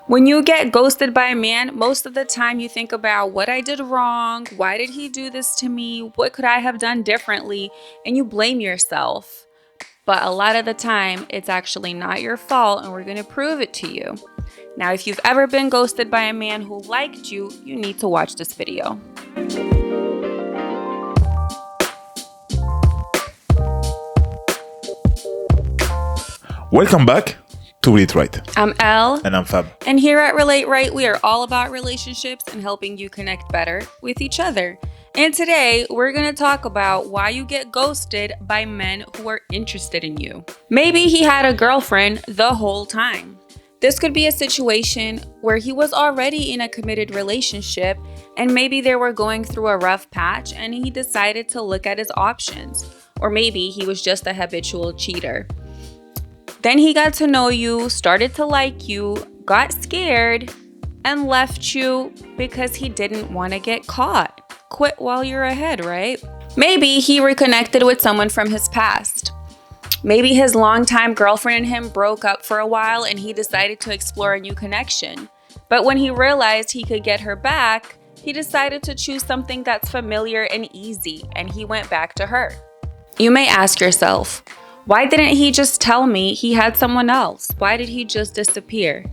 When you get ghosted by a man, most of the time you think about what I did wrong, why did he do this to me, what could I have done differently, and you blame yourself. But a lot of the time, it's actually not your fault, and we're going to prove it to you. Now, if you've ever been ghosted by a man who liked you, you need to watch this video. Welcome back to Relate Right. I'm Elle. And I'm Fab. And here at Relate Right, we are all about relationships and helping you connect better with each other. And today, we're going to talk about why you get ghosted by men who are interested in you. Maybe he had a girlfriend the whole time. This could be a situation where he was already in a committed relationship and maybe they were going through a rough patch and he decided to look at his options. Or maybe he was just a habitual cheater. Then he got to know you, started to like you, got scared, and left you because he didn't want to get caught. Quit while you're ahead, right? Maybe he reconnected with someone from his past. Maybe his longtime girlfriend and him broke up for a while and he decided to explore a new connection. But when he realized he could get her back, he decided to choose something that's familiar and easy, and he went back to her. You may ask yourself, why didn't he just tell me he had someone else? Why did he just disappear?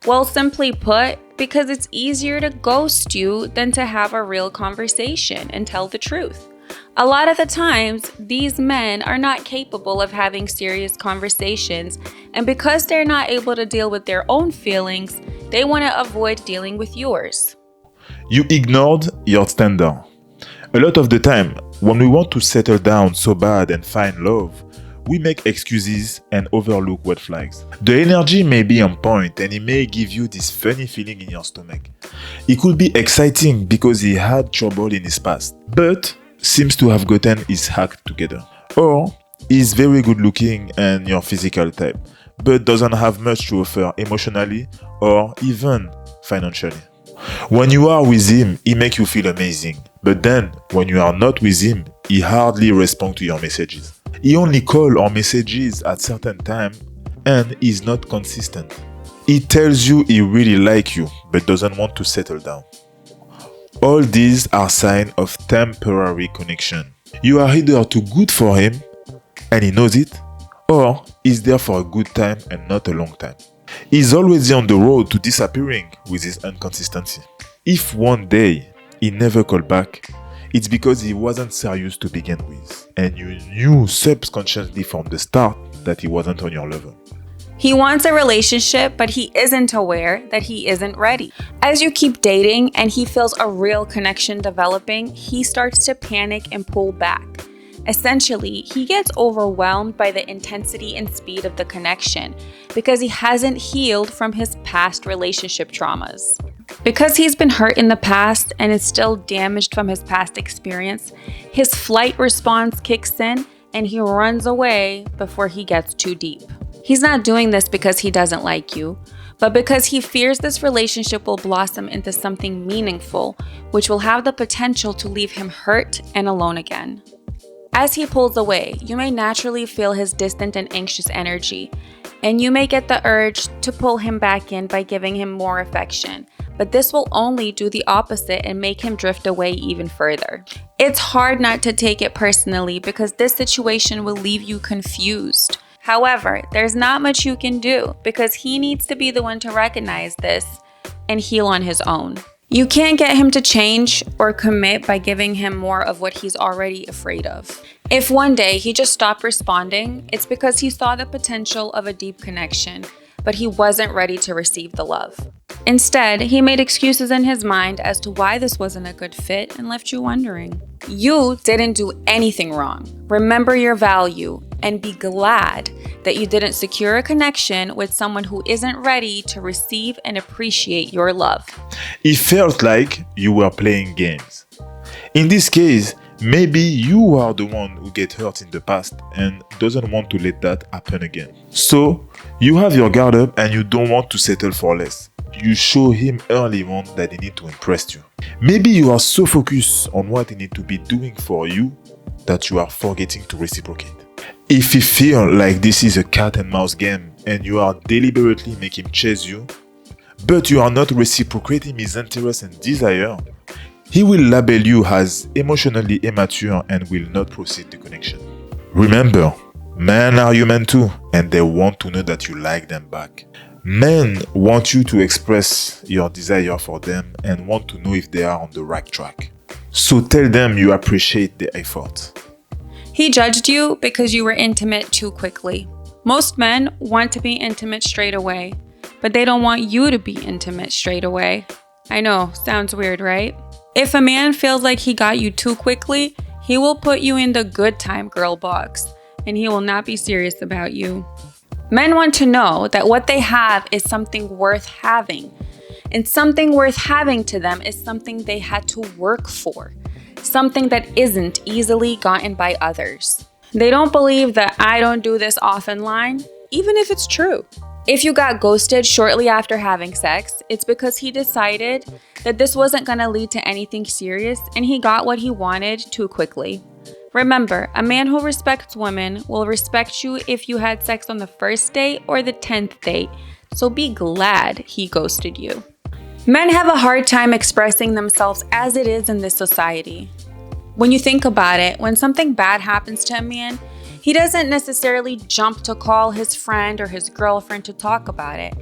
Well, simply put, because it's easier to ghost you than to have a real conversation and tell the truth. A lot of the times, these men are not capable of having serious conversations, and because they're not able to deal with their own feelings, they want to avoid dealing with yours. You ignored your standard. A lot of the time, when we want to settle down so bad and find love, we make excuses and overlook red flags. The energy may be on point and it may give you this funny feeling in your stomach. It could be exciting because he had trouble in his past, but seems to have gotten his act together. Or he's very good looking and your physical type, but doesn't have much to offer emotionally or even financially. When you are with him, he makes you feel amazing, but then when you are not with him, he hardly responds to your messages. He only calls or messages at certain time and is not consistent. He tells you he really likes you but doesn't want to settle down. All these are signs of temporary connection. You are either too good for him and he knows it, or he's there for a good time and not a long time. He's always on the road to disappearing with his inconsistency. If one day he never called back, it's because he wasn't serious to begin with, and you knew subconsciously from the start that he wasn't on your level. He wants a relationship, but he isn't aware that he isn't ready. As you keep dating and he feels a real connection developing, he starts to panic and pull back. Essentially, he gets overwhelmed by the intensity and speed of the connection because he hasn't healed from his past relationship traumas. Because he's been hurt in the past and is still damaged from his past experience, his flight response kicks in and he runs away before he gets too deep. He's not doing this because he doesn't like you, but because he fears this relationship will blossom into something meaningful, which will have the potential to leave him hurt and alone again. As he pulls away, you may naturally feel his distant and anxious energy, and you may get the urge to pull him back in by giving him more affection, but this will only do the opposite and make him drift away even further. It's hard not to take it personally because this situation will leave you confused. However, there's not much you can do because he needs to be the one to recognize this and heal on his own. You can't get him to change or commit by giving him more of what he's already afraid of. If one day he just stopped responding, it's because he saw the potential of a deep connection, but he wasn't ready to receive the love. Instead, he made excuses in his mind as to why this wasn't a good fit and left you wondering. You didn't do anything wrong. Remember your value and be glad that you didn't secure a connection with someone who isn't ready to receive and appreciate your love. It felt like you were playing games. In this case, maybe you are the one who get hurt in the past and doesn't want to let that happen again. So, you have your guard up and you don't want to settle for less. You show him early on that he needs to impress you. Maybe you are so focused on what he needs to be doing for you that you are forgetting to reciprocate. If you feel like this is a cat and mouse game and you are deliberately making him chase you, but you are not reciprocating his interest and desire, he will label you as emotionally immature and will not proceed the connection. Remember, men are human too, and they want to know that you like them back. Men want you to express your desire for them and want to know if they are on the right track. So tell them you appreciate the effort. He judged you because you were intimate too quickly. Most men want to be intimate straight away, but they don't want you to be intimate straight away. I know, sounds weird, right? If a man feels like he got you too quickly, he will put you in the good time girl box, and he will not be serious about you. Men want to know that what they have is something worth having. And something worth having to them is something they had to work for. Something that isn't easily gotten by others. They don't believe that "I don't do this often" line, even if it's true. If you got ghosted shortly after having sex, it's because he decided that this wasn't going to lead to anything serious and he got what he wanted too quickly. Remember, a man who respects women will respect you if you had sex on the first date or the 10th date, so be glad he ghosted you. Men have a hard time expressing themselves as it is in this society. When you think about it, when something bad happens to a man, he doesn't necessarily jump to call his friend or his girlfriend to talk about it.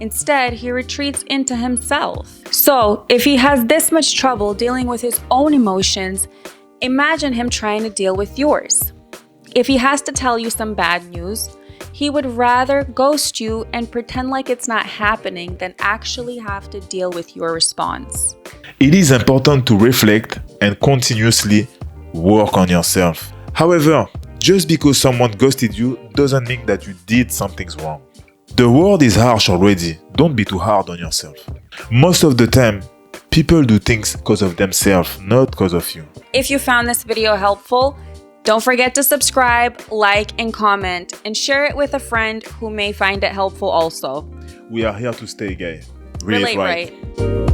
Instead, he retreats into himself. So, if he has this much trouble dealing with his own emotions, imagine him trying to deal with yours. If he has to tell you some bad news, he would rather ghost you and pretend like it's not happening than actually have to deal with your response. It is important to reflect and continuously work on yourself. However, just because someone ghosted you doesn't mean that you did something wrong. The world is harsh already. Don't be too hard on yourself. Most of the time, people do things because of themselves, not because of you. If you found this video helpful, don't forget to subscribe, like, and comment, and share it with a friend who may find it helpful also. We are here to stay, guys. Relate right.